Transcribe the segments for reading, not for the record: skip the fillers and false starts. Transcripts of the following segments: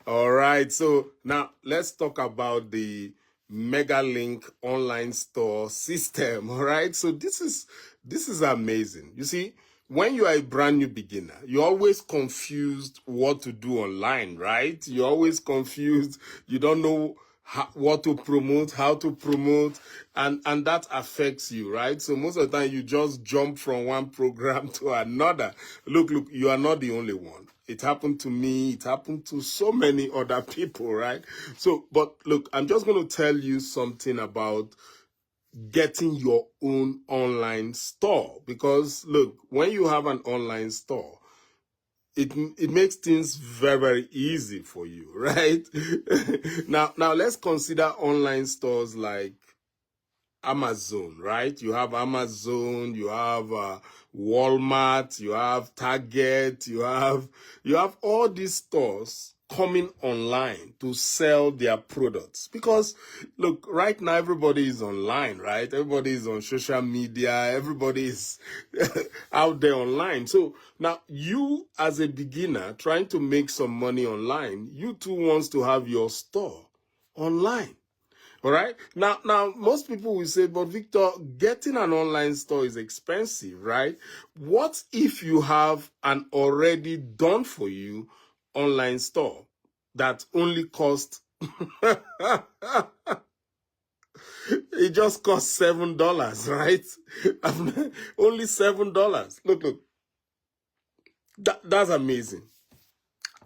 All right. So now let's talk about the MegaLink online store system. All right. So this is amazing. You see, when you are a brand new beginner, you're always confused what to do online, right? You're always confused. You don't know what to promote, how to promote, and that affects you, right? So most of the time you just jump from one program to another. Look, you are not the only one. It happened to me. It happened to so many other people, right? So, but look, I'm just going to tell you something about getting your own online store, because look, when you have an online store, it makes things very, very easy for you, right? Now let's consider online stores like Amazon, right? You have Amazon, you have Walmart, you have Target, you have all these stores coming online to sell their products. Because look, right now everybody is online, right? Everybody is on social media, everybody is out there online. So now you as a beginner trying to make some money online, you too wants to have your store online. All right. Now, most people will say, but Victor, getting an online store is expensive, right? What if you have an already done for you online store that only costs, it just costs $7, right? Only $7. Look, that's amazing.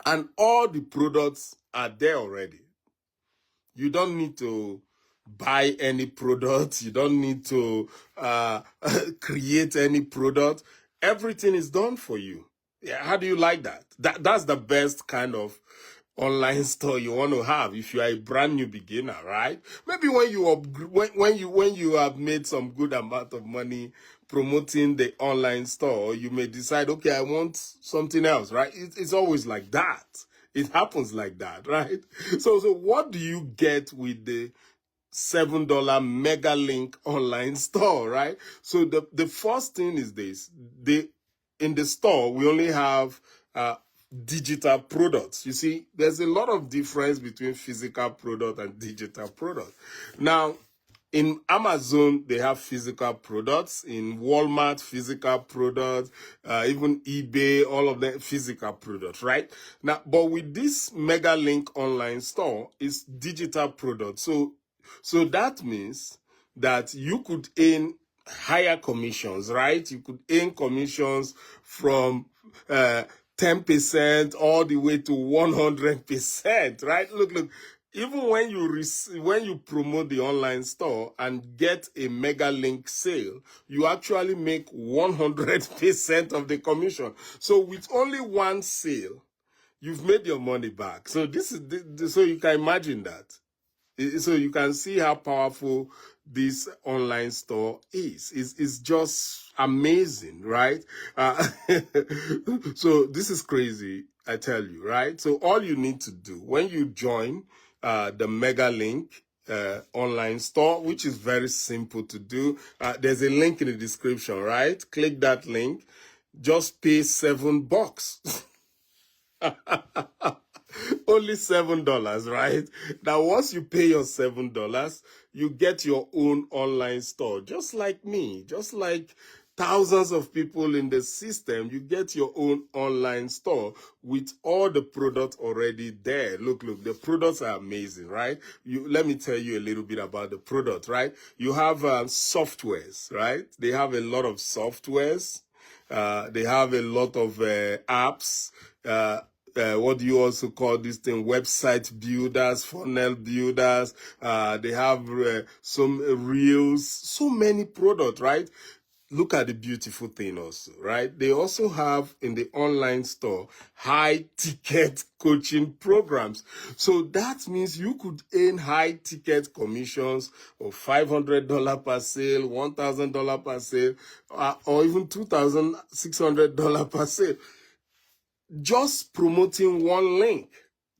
And all the products are there already. You don't need to buy any product. You don't need to create any product. Everything is done for you. Yeah, how do you like that? That's the best kind of online store you want to have if you are a brand new beginner, right? Maybe when you have made some good amount of money promoting the online store, you may decide, okay, I want something else, right? It's always like that. It happens like that, right? So what do you get with the $7 MegaLink online store, right? So the first thing is this: in the store we only have digital products. You see, there's a lot of difference between physical product and digital product. Now, in Amazon, they have physical products. In Walmart, physical products. Even eBay, all of them physical products, right? Now, but with this MegaLink online store, it's digital products. So that means that you could earn higher commissions, right? You could earn commissions from 10% all the way to 100%, right? Look. Even when you promote the online store and get a MegaLink sale, you actually make 100% of the commission. So with only one sale, you've made your money back. So so you can imagine that. So you can see how powerful this online store is. It's just amazing, right? So this is crazy, I tell you, right? So all you need to do when you join the MegaLink online store, which is very simple to do, there's a link in the description, right? Click that link. Just pay $7. Only $7, right? Now, once you pay your $7, you get your own online store, just like me, just like thousands of people in the system. You get your own online store with all the products already there. Look, the products are amazing, right? Let me tell you a little bit about the product, right? You have softwares, right? They have a lot of softwares. They have a lot of apps. What do you also call this thing? Website builders, funnel builders. They have some reels, so many products, right? Look at the beautiful thing also, right? They also have in the online store high ticket coaching programs. So that means you could earn high ticket commissions of $500 per sale, $1,000 per sale, or even $2,600 per sale. Just promoting one link,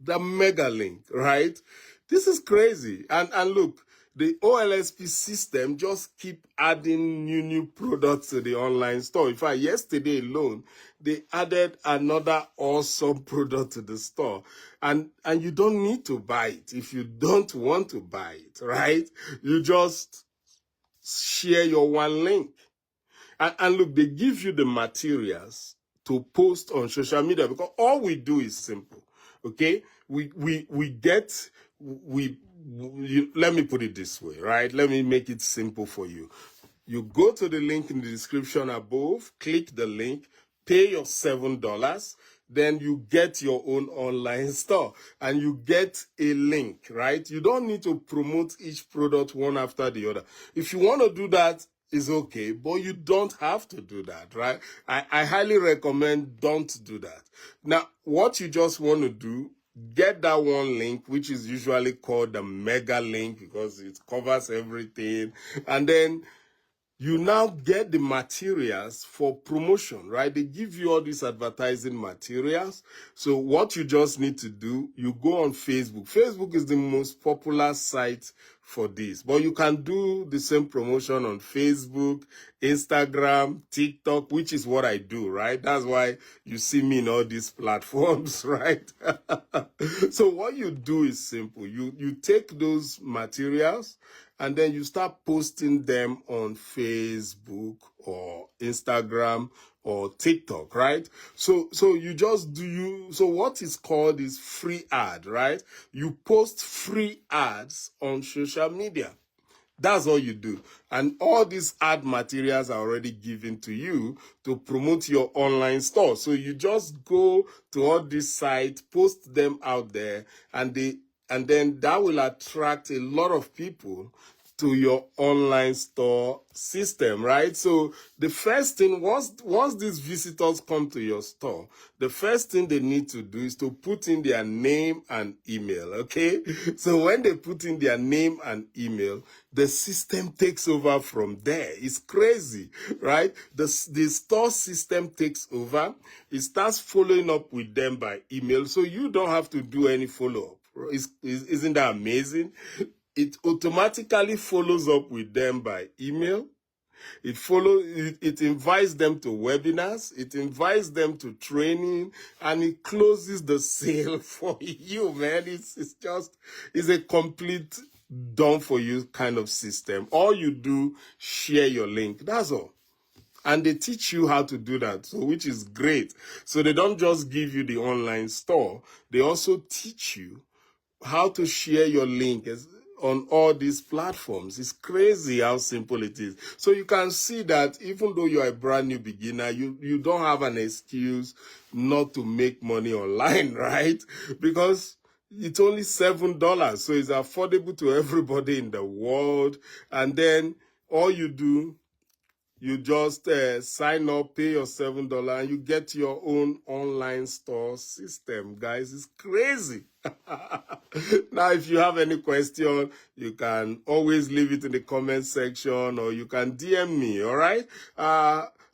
the MegaLink, right? This is crazy. And look, the OLSP system just keep adding new products to the online store. In fact, yesterday alone, they added another awesome product to the store. And you don't need to buy it if you don't want to buy it, right? You just share your one link. And look, they give you the materials to post on social media, because all we do is simple. Okay? Let me put it this way, right? Let me make it simple for you. You go to the link in the description above, click the link, pay your $7, then you get your own online store and you get a link, right? You don't need to promote each product one after the other. If you want to do that, it's okay, but you don't have to do that, right? I highly recommend don't do that. Now, what you just want to do, get that one link, which is usually called the MegaLink because it covers everything. And then you now get the materials for promotion, right? They give you all these advertising materials. So what you just need to do, you go on Facebook. Facebook is the most popular site for this, but you can do the same promotion on Facebook, Instagram, TikTok, which is what I do, right? That's why you see me in all these platforms, right? So what you do is simple. You take those materials and then you start posting them on Facebook or Instagram or TikTok, right? So you just so what is called is free ad, right? You post free ads on social media. That's all you do. And all these ad materials are already given to you to promote your online store. So you just go to all these sites, post them out there, and then that will attract a lot of people to your online store system, right? So the first thing, once these visitors come to your store, the first thing they need to do is to put in their name and email, okay? So when they put in their name and email, the system takes over from there. It's crazy, right? The store system takes over. It starts following up with them by email, so you don't have to do any follow-up. Isn't that amazing? It automatically follows up with them by email. It invites them to webinars, it invites them to training, and it closes the sale for you, man. It's a complete done for you kind of system. All you do, share your link. That's all. And they teach you how to do that, so which is great. So they don't just give you the online store, they also teach you how to share your link on all these platforms. It's crazy how simple it is. So you can see that even though you're a brand new beginner, you don't have an excuse not to make money online, right? Because it's only $7, so it's affordable to everybody in the world. And then all you do, you just sign up, pay your $7, and you get your own online store system, guys. It's crazy. Now, if you have any question, you can always leave it in the comment section, or you can DM me, all right?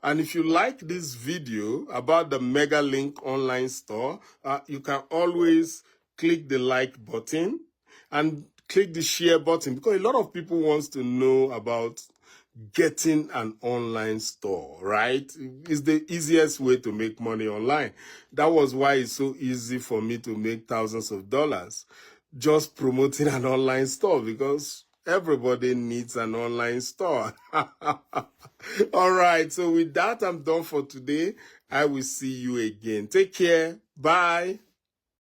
And if you like this video about the MegaLink online store, you can always click the like button and click the share button, because a lot of people wants to know about getting an online store, right? It's the easiest way to make money online. That was why it's so easy for me to make thousands of dollars just promoting an online store, because everybody needs an online store. All right, so with that, I'm done for today. I will see you again. Take care. Bye.